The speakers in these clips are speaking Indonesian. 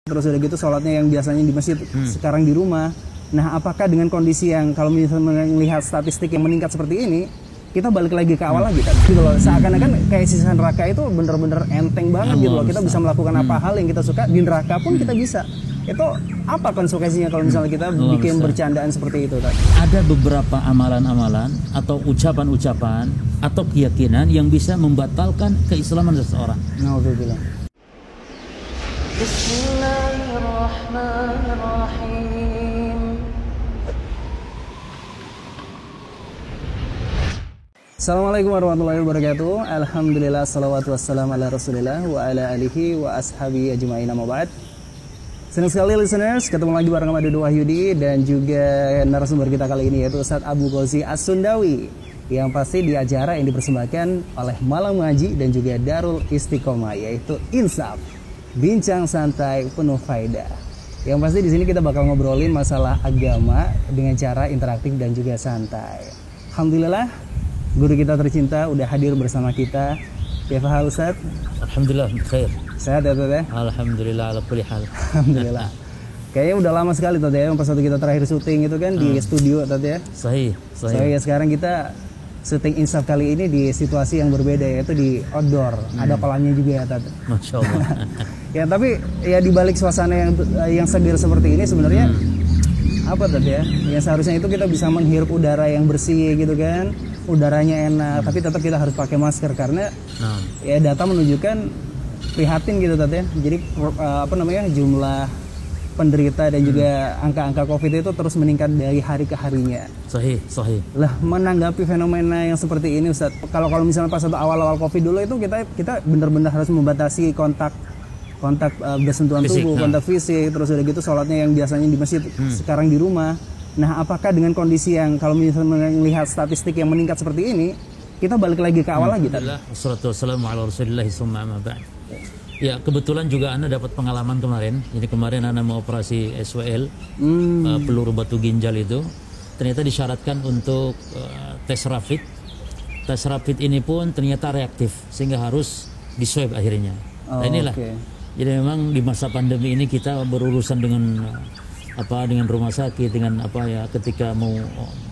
Terus udah gitu sholatnya yang biasanya di masjid sekarang di rumah. Nah, apakah dengan kondisi yang kalau misalnya melihat statistik yang meningkat seperti ini, kita balik lagi ke awal lagi kan? Gitu loh. Seakan-akan kayak sisa neraka itu bener-bener enteng banget gitu loh. Kita bisa melakukan apa hal yang kita suka di neraka pun kita bisa. Itu apa konsekuensinya kalau misalnya kita bikin bercandaan seperti itu kan? Ada beberapa amalan-amalan atau ucapan-ucapan atau keyakinan yang bisa membatalkan keislaman seseorang. Nauzubillah. Bismillahirrahmanirrahim. Assalamualaikum warahmatullahi wabarakatuh. Alhamdulillah, salawatu wassalamu ala rasulillah wa ala alihi wa ashabi ajma'in, amma ba'd. Senang sekali listeners, ketemu lagi bareng sama Dodo Wahyudi dan juga narasumber kita kali ini yaitu Ustadz Abu Ghozi As-Sundawi, yang pasti di acara yang dipersembahkan oleh Malam Ngaji dan juga Darul Istiqomah, yaitu Insaf, bincang santai penuh faedah. Yang pasti di sini kita bakal ngobrolin masalah agama dengan cara interaktif dan juga santai. Alhamdulillah, guru kita tercinta udah hadir bersama kita. Kaifa Ustaz? Alhamdulillah khair. Sehat ya Teh? Alhamdulillah ala kulli hal. Alhamdulillah. Kayaknya udah lama sekali Teh ya, pas waktu kita terakhir syuting itu kan di studio Teh ya. Sahih. Ya sekarang kita syuting Insaf kali ini di situasi yang berbeda, yaitu di outdoor. Ada kolamnya juga ya Teh. Masya Allah. Ya tapi ya di balik suasana yang segar seperti ini sebenarnya apa Teh ya? Yang seharusnya itu kita bisa menghirup udara yang bersih gitu kan. Udaranya enak, tapi tetap kita harus pakai masker karena ya data menunjukkan prihatin gitu Teh ya. Jadi jumlah penderita dan juga angka-angka COVID itu terus meningkat dari hari ke harinya. Sahih. Lah, menanggapi fenomena yang seperti ini Ustaz, kalau misalnya pas awal-awal COVID dulu itu kita benar-benar harus membatasi kontak bersentuhan fisik, tubuh, kontak fisik, terus udah gitu sholatnya yang biasanya di masjid sekarang di rumah. Nah, apakah dengan kondisi yang kalau misalnya melihat statistik yang meningkat seperti ini, kita balik lagi ke awal lagi? Wassalatu wassalamu ala rasulillah summa amma ba'd. Ya, kebetulan juga Anda dapat pengalaman kemarin. Jadi kemarin Anda mau operasi SWL, peluru batu ginjal itu. Ternyata disyaratkan untuk tes rapid. Tes rapid ini pun ternyata reaktif, sehingga harus diswab akhirnya. Nah inilah. Jadi memang di masa pandemi ini kita berurusan dengan dengan rumah sakit, dengan ketika mau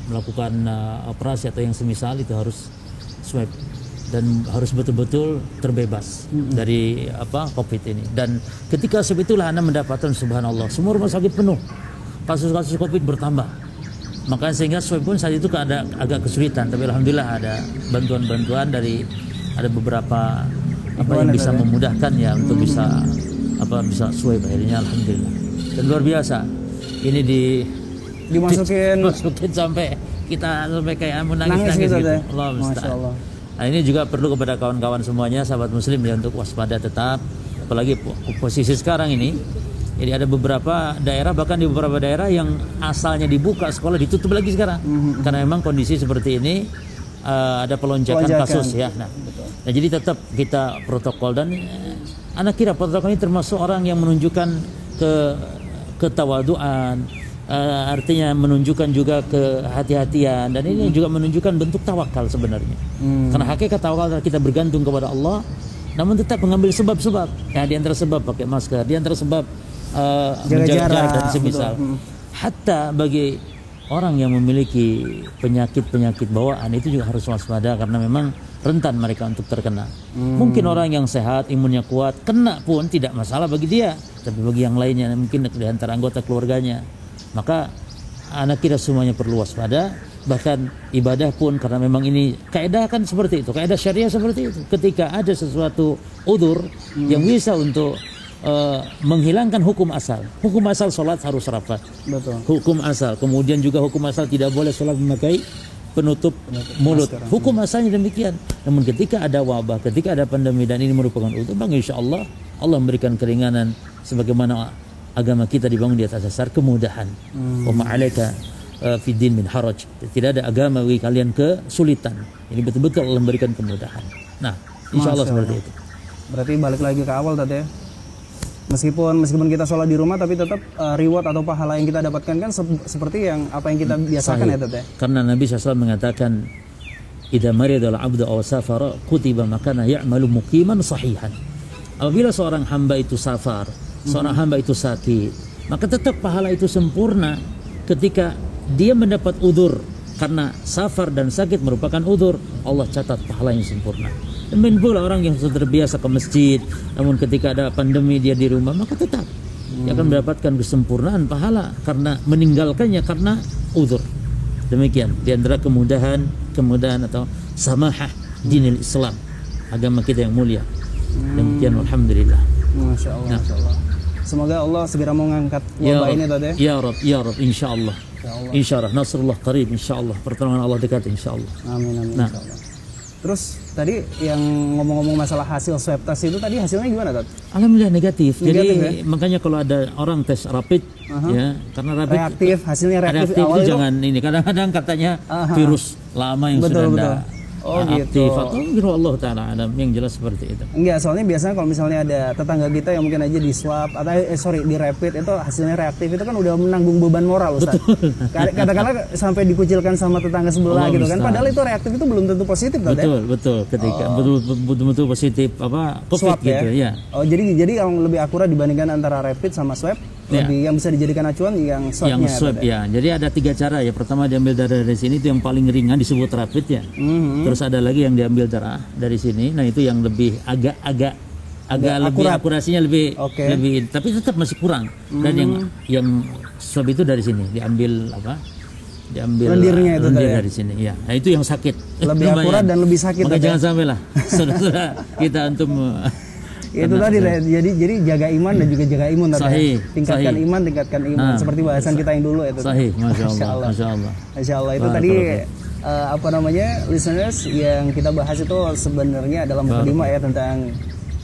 melakukan operasi atau yang semisal itu harus swab dan harus betul-betul terbebas dari COVID ini. Dan ketika swab itulah Anda mendapatkan subhanallah semua rumah sakit penuh, kasus-kasus COVID bertambah. Makanya sehingga swab pun saat itu agak kesulitan, tapi alhamdulillah ada bantuan-bantuan dari ada beberapa yang bisa memudahkan ya untuk bisa swab akhirnya, alhamdulillah. Dan luar biasa. Ini dimasukin sampai kita kayak menangis gitu. Allah musta'an. Nah, ini juga perlu kepada kawan-kawan semuanya, sahabat muslim ya, untuk waspada tetap, apalagi posisi sekarang ini. Jadi ada beberapa daerah, bahkan di beberapa daerah yang asalnya dibuka sekolah ditutup lagi sekarang. Karena memang kondisi seperti ini ada pelonjakan kasus ya. Nah, jadi tetap kita protokol, dan anak kira protokol ini termasuk orang yang menunjukkan ketawaduan, artinya menunjukkan juga kehati-hatian, dan ini juga menunjukkan bentuk tawakal sebenarnya. Karena hakikat tawakal kita bergantung kepada Allah, namun tetap mengambil sebab-sebab. Ya, di antara sebab pakai masker, di antara sebab menjaga jarak dan semisal. Hatta bagi orang yang memiliki penyakit bawaan itu juga harus waspada, karena memang rentan mereka untuk terkena. Mungkin orang yang sehat, imunnya kuat, kena pun tidak masalah bagi dia, tapi bagi yang lainnya, mungkin di antara anggota keluarganya, maka anak kita semuanya perlu waspada. Bahkan ibadah pun, karena memang ini kaidah kan seperti itu, kaidah syariah seperti itu. Ketika ada sesuatu udzur yang bisa untuk menghilangkan hukum asal sholat harus rapat. Betul. Hukum asal, kemudian juga hukum asal tidak boleh sholat memakai penutup mulut. Hukum asalnya demikian. Namun ketika ada wabah, ketika ada pandemi, dan ini merupakan utuh, bang, insya Allah memberikan keringanan, sebagaimana agama kita dibangun di atas dasar kemudahan. Wa ma'alaika fid din min haraj. Tidak ada agama bagi kalian kesulitan. Ini betul-betul Allah memberikan kemudahan. Nah, insya Allah seperti itu. Berarti balik lagi ke awal tadi ya. Meskipun kita sholat di rumah, tapi tetap reward atau pahala yang kita dapatkan kan seperti yang kita biasakan ya Tete. Karena Nabi SAW mengatakan, idza maridal abdu aw safara kutiba makana ya'malu muqiman sahihan. Apabila seorang hamba itu safar seorang hamba itu sakit, maka tetap pahala itu sempurna ketika dia mendapat udzur, karena safar dan sakit merupakan udzur, Allah catat pahala yang sempurna. Demikian pula orang yang sudah terbiasa ke masjid, namun ketika ada pandemi dia di rumah, maka tetap dia akan mendapatkan kesempurnaan pahala karena meninggalkannya karena udzur. Demikian di antara kemudahan atau samahah dinil Islam, agama kita yang mulia. Demikian, alhamdulillah. Masya Allah, Masya Allah. Semoga Allah segera mengangkat wabah ini tadi. Ya Rabb, insya Allah. Insya Allah, nasrullah qarib, insya Allah. Pertolongan Allah dekat, insya Allah. Amin, insya Allah. Terus tadi yang ngomong-ngomong masalah hasil swab test itu tadi hasilnya gimana, Tat? Alhamdulillah negatif. Jadi ya? makanya kalau ada orang tes rapid, ya, karena rapid reaktif, hasilnya reaktif itu awal jangan ini. Kadang-kadang katanya virus lama yang sudah tidak aktif atau Allah Ta'ala alam, yang jelas seperti itu. Enggak, soalnya biasanya kalau misalnya ada tetangga kita yang mungkin aja di swab atau di rapid itu hasilnya reaktif, itu kan udah menanggung beban moral, Ustaz. Katakanlah sampai dikucilkan sama tetangga sebelah gitu kan, padahal itu reaktif itu belum tentu positif, betul, ketika betul-betul positif COVID swab, gitu ya. Oh, jadi yang lebih akurat dibandingkan antara rapid sama swab, lebih yang bisa dijadikan acuan yang swabnya. Yang swab ya. Jadi ada 3 cara ya. Pertama diambil darah dari sini, itu yang paling ringan disebut rapid ya. Terus ada lagi yang diambil darah dari sini. Nah, itu yang lebih agak lebih akurasinya lebih tapi tetap masih kurang. Dan yang swab itu dari sini diambil lendirnya itu dari sini ya. Nah, itu yang sakit. Lebih akurat dan lebih sakit. Maka jangan sampai lah saudara kita untuk itu tadi jadi jaga iman dan juga jaga imun tadi. Tingkatkan iman, tingkatkan iman. Seperti bahasan kita yang dulu itu. Sahih, Masya Allah. Itu tadi listeners, yang kita bahas itu sebenarnya dalam mukadimah ya, tentang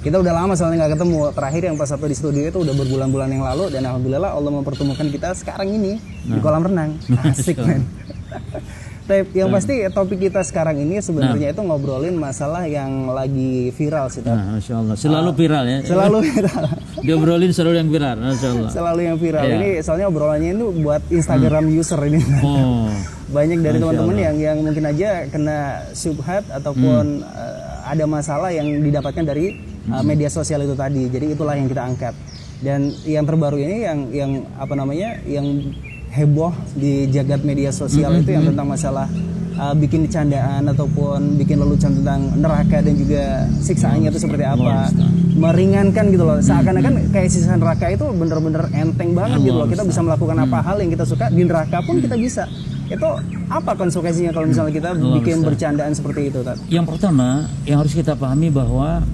kita udah lama soalnya nggak ketemu. Terakhir yang pas satu di studio itu udah berbulan-bulan yang lalu, dan alhamdulillah Allah mempertemukan kita sekarang ini di kolam renang. Asik, men. Yang pasti topik kita sekarang ini sebenarnya itu ngobrolin masalah yang lagi viral sih. Masya Allah, selalu viral ya. Selalu viral. Diobrolin selalu yang viral, Masya Allah. Selalu yang viral. Ini soalnya obrolannya itu buat Instagram user ini. Banyak dari teman-teman yang mungkin aja kena syubhat ataupun ada masalah yang didapatkan dari media sosial itu tadi. Jadi itulah yang kita angkat. Dan yang terbaru ini yang heboh di jagat media sosial itu yang tentang masalah bikin candaan ataupun bikin lelucon tentang neraka dan juga siksaannya itu seperti apa, meringankan gitu loh, seakan-akan kayak siksa neraka itu bener-bener enteng banget gitu loh, kita bisa melakukan apa hal yang kita suka di neraka pun kita bisa. Itu apa konsekuensinya kalau misalnya kita bikin bercandaan seperti itu, Tat? Yang pertama yang harus kita pahami bahwa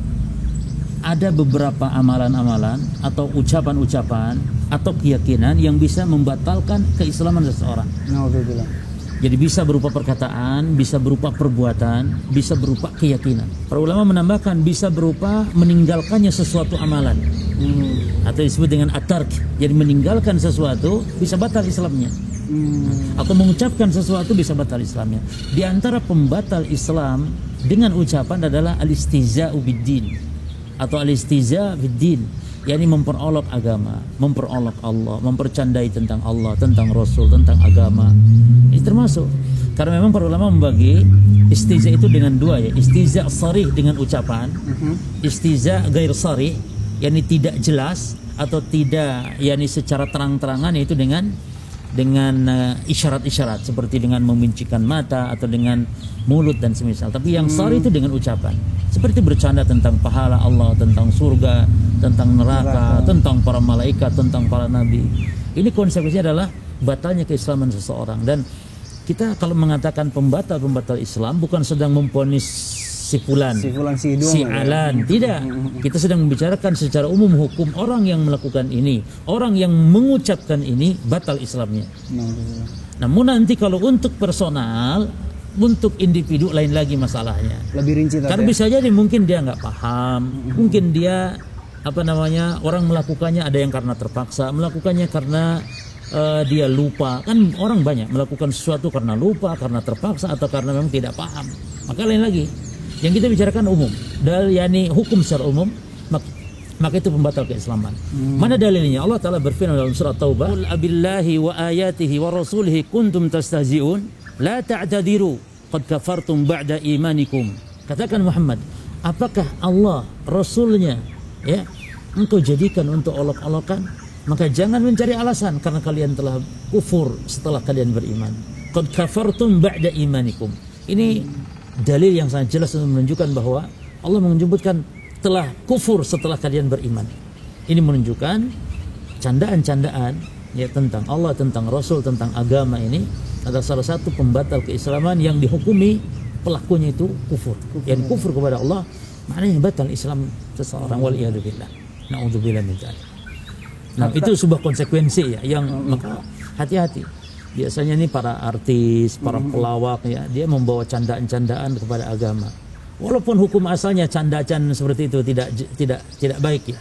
ada beberapa amalan-amalan atau ucapan-ucapan atau keyakinan yang bisa membatalkan keislaman seseorang. Jadi bisa berupa perkataan, bisa berupa perbuatan, bisa berupa keyakinan. Para ulama menambahkan bisa berupa meninggalkannya sesuatu amalan, atau disebut dengan at-tark. Jadi meninggalkan sesuatu bisa batal Islamnya. Atau mengucapkan sesuatu bisa batal Islamnya. Di antara pembatal Islam dengan ucapan adalah al-istihza'u bid-din atau al-istihza' bid-din, yakni memperolok agama, memperolok Allah, mempercandai tentang Allah, tentang Rasul, tentang agama. Ini termasuk. Karena memang para ulama membagi istihza' itu dengan 2 ya. Istihza' sharih dengan ucapan, istihza' ghair sharih, yakni tidak jelas atau tidak yakni secara terang-terangan, yaitu dengan isyarat-isyarat seperti dengan membincangkan mata atau dengan mulut dan semisal. Tapi yang sharih itu dengan ucapan, seperti bercanda tentang pahala Allah, tentang surga, tentang neraka, tentang para malaikat, tentang para nabi. Ini konsekuensinya adalah batalnya keislaman seseorang. Dan kita kalau mengatakan pembatal Islam bukan sedang memvonis si fulan, si alan, tidak. Kita sedang membicarakan secara umum hukum orang yang melakukan ini, orang yang mengucapkan ini batal Islamnya. Namun nanti kalau untuk personal, untuk individu lain lagi masalahnya. Lebih rinci. Karena bisa jadi mungkin dia nggak paham, mungkin dia orang melakukannya ada yang karena terpaksa, melakukannya karena dia lupa. Kan orang banyak melakukan sesuatu karena lupa, karena terpaksa, atau karena memang tidak paham. Maka lain lagi. Yang kita bicarakan umum, yakni hukum secara umum, maka itu pembatal keislaman. Mana dalilnya? Allah Ta'ala berfirman dalam surat Taubah, "Qul abillahi wa ayatihi wa rasulihi kuntum tastahzi'un la ta'tadiru qad kafartum ba'da imanikum." Katakan Muhammad, apakah Allah, Rasulnya, ya, engkau jadikan untuk olok-olokan, maka jangan mencari alasan karena kalian telah kufur setelah kalian beriman. Qad kafartum ba'da imanikum. Ini dalil yang sangat jelas untuk menunjukkan bahwa Allah menyebutkan telah kufur setelah kalian beriman. Ini menunjukkan candaan-candaan ya tentang Allah, tentang Rasul, tentang agama ini adalah salah satu pembatal keislaman yang dihukumi pelakunya itu kufur. Yang kufur kepada Allah maknanya batal Islam seseorang, waliyadzubillah. Na'udzubillah min dzalik. Nah, itu sebuah konsekuensi ya yang maka hati-hati. Biasanya ini para artis, para pelawak ya, dia membawa candaan-candaan kepada agama. Walaupun hukum asalnya candaan seperti itu tidak baik ya.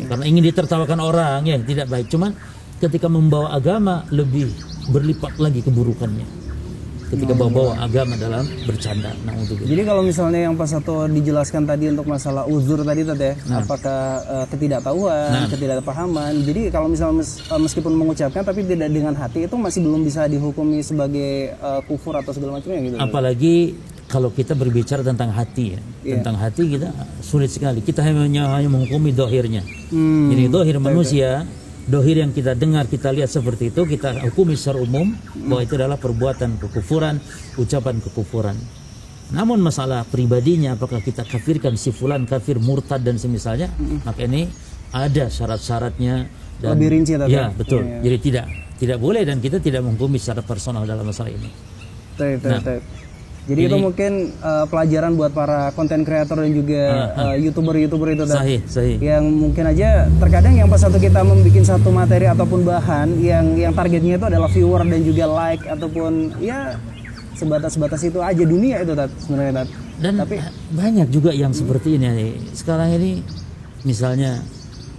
Karena ingin ditertawakan orang ya, tidak baik. Cuman ketika membawa agama lebih berlipat lagi keburukannya. Ketika bawa agama dalam bercanda. Jadi kalau misalnya yang pas satu dijelaskan tadi untuk masalah uzur tadi ya, apakah ketidaktahuan, ketidakpahaman. Jadi kalau misalnya meskipun mengucapkan tapi tidak dengan hati itu masih belum bisa dihukumi sebagai kufur atau segala macamnya gitu. Apalagi kalau kita berbicara tentang hati ya. Tentang hati kita sulit sekali. Kita hanya menghukumi dohirnya. Jadi dohir manusia, dohir yang kita dengar, kita lihat seperti itu, kita hukumi secara umum bahwa itu adalah perbuatan kekufuran, ucapan kekufuran. Namun masalah pribadinya, apakah kita kafirkan si fulan kafir, murtad dan semisalnya, maka ini ada syarat-syaratnya. Dan lebih rinci tadi. Ya betul. Jadi tidak boleh dan kita tidak menghukumi secara personal dalam masalah ini. Jadi itu mungkin pelajaran buat para konten kreator dan juga youtuber itu sahih. Yang mungkin aja terkadang yang pas satu kita membuat satu materi ataupun bahan yang targetnya itu adalah viewer dan juga like ataupun ya sebatas itu aja dunia itu sebenarnya. Dan tapi banyak juga yang seperti ini sekarang ini, misalnya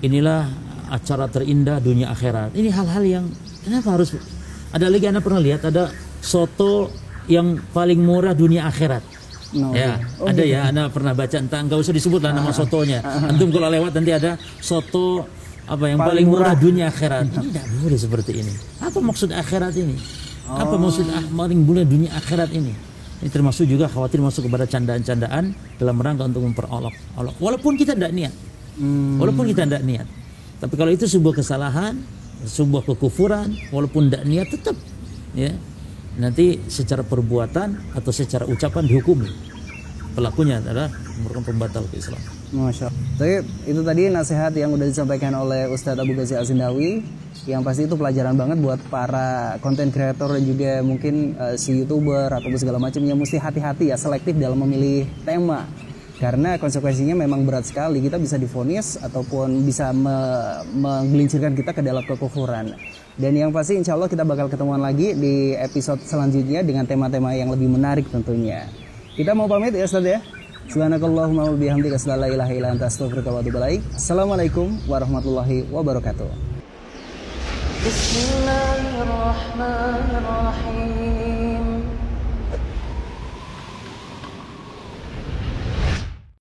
inilah acara terindah dunia akhirat. Ini hal-hal yang kenapa harus ada lagi? Anda pernah lihat ada soto yang paling murah dunia akhirat? Ada gitu. Ya, Anda pernah baca, entah nggak usah disebut lah nama sotonya. Antum kalau lewat nanti ada soto apa yang paling murah dunia akhirat. Ini tidak boleh seperti ini. Apa maksud akhirat ini? Apa maksud paling murah dunia akhirat ini? Ini termasuk juga khawatir masuk kepada candaan-candaan dalam rangka untuk memperolok-olok. Walaupun kita tidak niat. Tapi kalau itu sebuah kesalahan, sebuah kekufuran, walaupun tidak niat tetap ya. Nanti secara perbuatan atau secara ucapan dihukumi. Pelakunya adalah merupakan pembatal keislaman. Masya Allah. Tapi itu tadi nasihat yang udah disampaikan oleh Ustadz Abu Ghazi Al-Zindawi, yang pasti itu pelajaran banget buat para konten kreator dan juga mungkin si youtuber atau segala macam yang mesti hati-hati ya, selektif dalam memilih tema. Karena konsekuensinya memang berat sekali, kita bisa divonis ataupun bisa menggelincirkan kita ke dalam kekufuran. Dan yang pasti insya Allah kita bakal ketemuan lagi di episode selanjutnya dengan tema-tema yang lebih menarik tentunya. Kita mau pamit ya Ustaz ya. Subhanakallahumma wa bihamdika asyhadu an la ilaha illa anta astaghfiruka wa atubu ilaik. Assalamualaikum warahmatullahi wabarakatuh. Bismillahirrahmanirrahim.